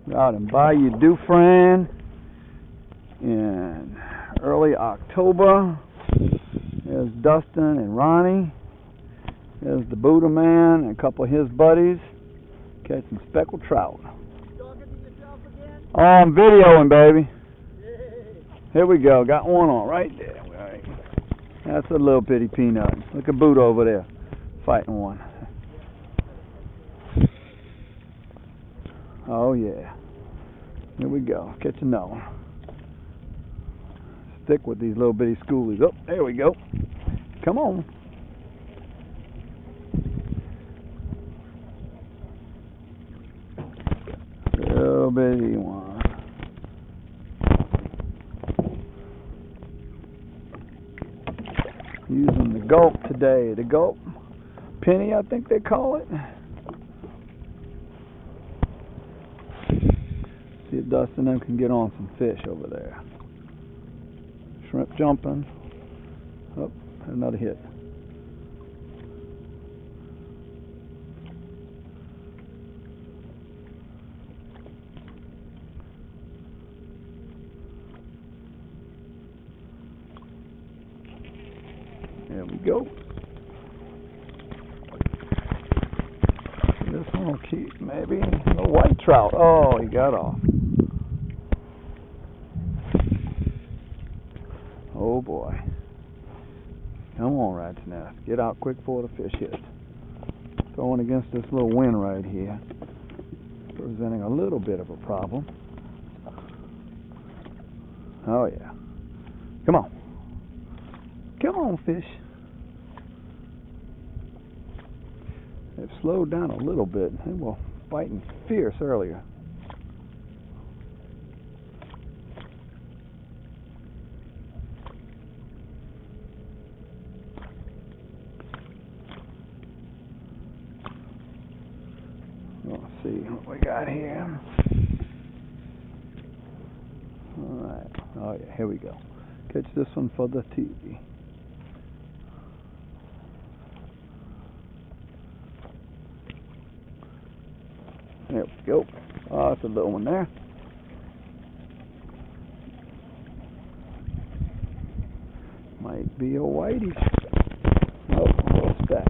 We're out in Bayou Dufresne in early October. There's Dustin and Ronnie. There's the Buddha Man and a couple of his buddies catching speckled trout. Oh, I'm videoing, baby. Here we go. Got one on right there. Right. That's a little bitty peanut. Look at Buddha over there fighting one. Oh yeah. Here we go. Catch another one. Stick with these little bitty schoolies. Oh, there we go. Come on. Little bitty one. Using the gulp today. The gulp penny, I think they call it. See if Dustin and them can get on some fish over there. Shrimp jumping. Oh, another hit. There we go. This one will keep, maybe. A little white trout. Oh, he got off. Oh boy. Come on, Rat's Nest. Get out quick before the fish hit. Throwing against this little wind right here. Presenting a little bit of a problem. Oh yeah. Come on. Come on, fish. They've slowed down a little bit. They were biting fierce earlier. Let's see what we got here. Alright. Oh yeah, here we go. Catch this one for the TV. There we go. Oh, that's a little one there. Might be a whitey. Oh, a little speck.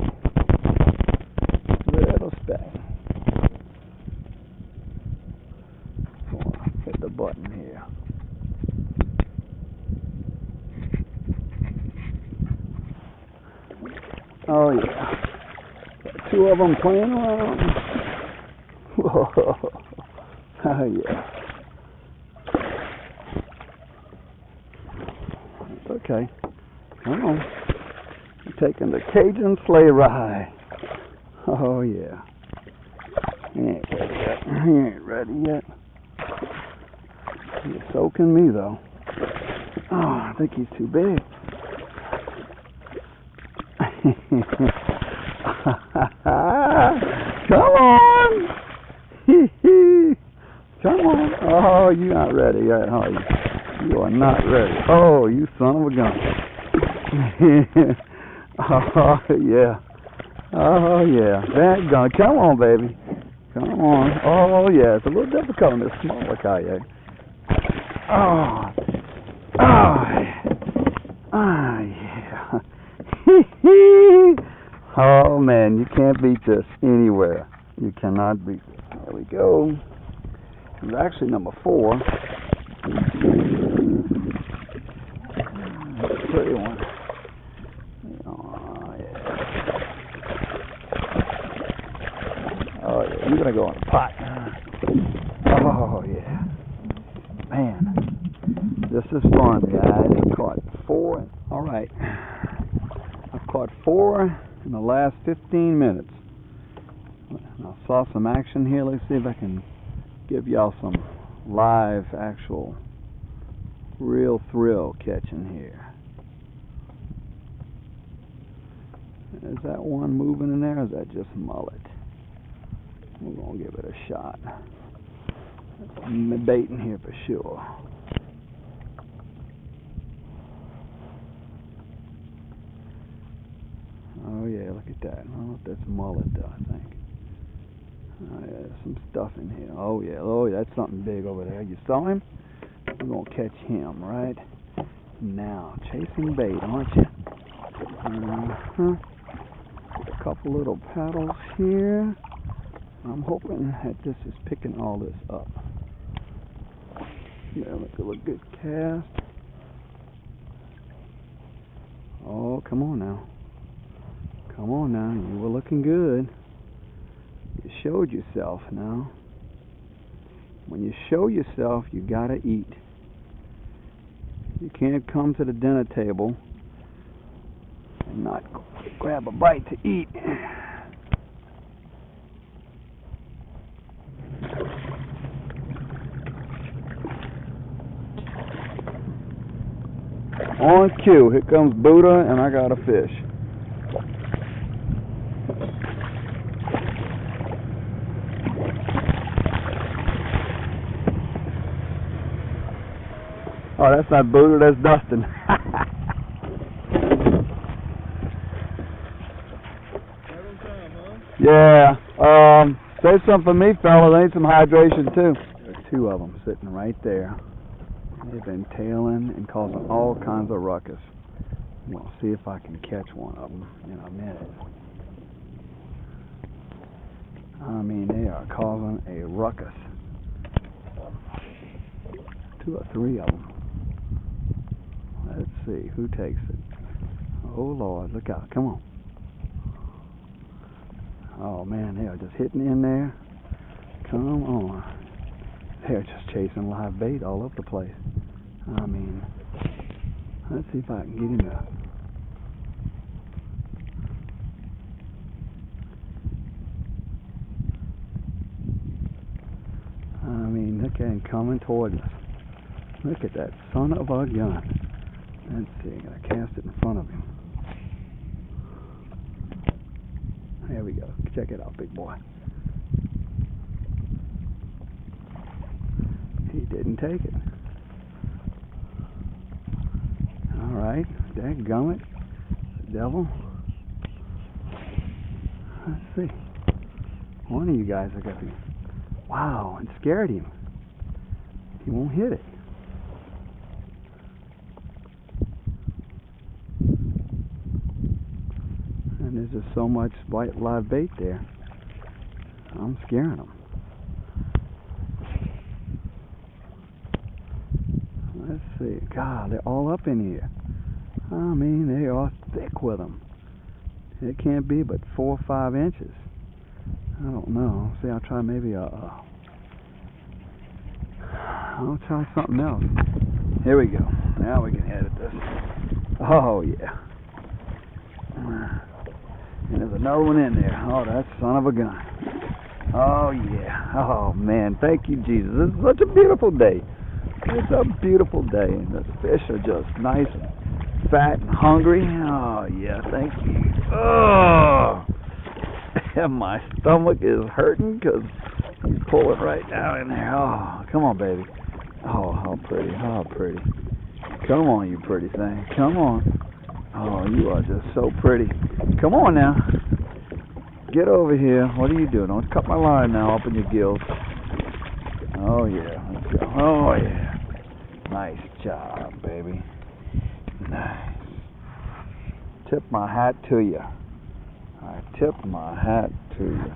Little speck. Hit the button here. Oh yeah. Got two of them playing around. Whoa. Oh yeah. It's okay. Come on. We're taking the Cajun sleigh ride. Oh yeah. He ain't ready yet. He ain't ready yet. He's soaking me though. Oh, I think he's too big. Come on! Come on! Oh, you're not ready yet, are you? You are not ready. Oh, you son of a gun! Oh yeah! Oh yeah! That gun! Come on, baby! Come on! Oh yeah! It's a little difficult in this smaller kayak. Oh! Oh! Ah yeah! Oh man, you can't beat this anywhere. You cannot beat this. There we go. It's actually number 4. Pretty one. Oh yeah. Oh yeah, you're gonna go in the pot. Oh yeah. Man, this is fun, guys. I've caught 4. All right. I've caught 4 in the last 15 minutes. I saw some action here. Let's see if I can give y'all some live, actual, real thrill catching here. Is that one moving in there, or is that just mullet? We're going to give it a shot. I'm baiting here for sure. Oh yeah, look at that. I don't know if that's mullet though, I think. Oh, yeah, there's some stuff in here. Oh yeah, that's something big over there. You saw him? We're gonna catch him right now. Chasing bait, aren't you? A couple little paddles here. I'm hoping that this is picking all this up. Yeah, look at a good cast. Oh, come on now. Come on now, you were looking good. You showed yourself now. When you show yourself, you gotta eat. You can't come to the dinner table and not grab a bite to eat. On cue, here comes Buddha, and I got a fish. Oh, that's not Buddha, that's Dustin. Yeah, save some for me, fellas. I need some hydration too. There's two of them sitting right there. They've been tailing and causing all kinds of ruckus. We'll see if I can catch one of them in a minute. I mean, they are causing a ruckus. 2 or 3 of them. Let's see, who takes it? Oh Lord, look out, come on. Oh man, they are just hitting in there. Come on. They're just chasing live bait all over the place. I mean, let's see if I can get him to... I mean, look at him coming towards us. Look at that son of a gun. Let's see, I'm going to cast it in front of him. There we go. Check it out, big boy. He didn't take it. Alright, dadgummit. Devil. Let's see. One of you guys are going to be... Wow, it scared him. He won't hit it. And there's just so much live bait there. I'm scaring them. Let's see. God, they're all up in here. I mean, they are thick with them. It can't be but 4 or 5 inches. I don't know. See, I'll try maybe I'll try something else. Here we go. Now we can edit this. Oh, yeah. And there's another one in there. Oh, that son of a gun. Oh, yeah. Oh, man. Thank you, Jesus. This is such a beautiful day. It's a beautiful day. And the fish are just nice and fat and hungry. Oh, yeah. Thank you. Oh. And my stomach is hurting because he's pulling right down in there. Oh, come on, baby. Oh, how pretty. How pretty. Come on, you pretty thing. Come on. Oh, you are just so pretty. Come on now. Get over here. What are you doing? Don't cut my line now up in your gills. Oh, yeah. Let's go. Oh, yeah. Nice job, baby. Nice. Tip my hat to you. I tip my hat to you.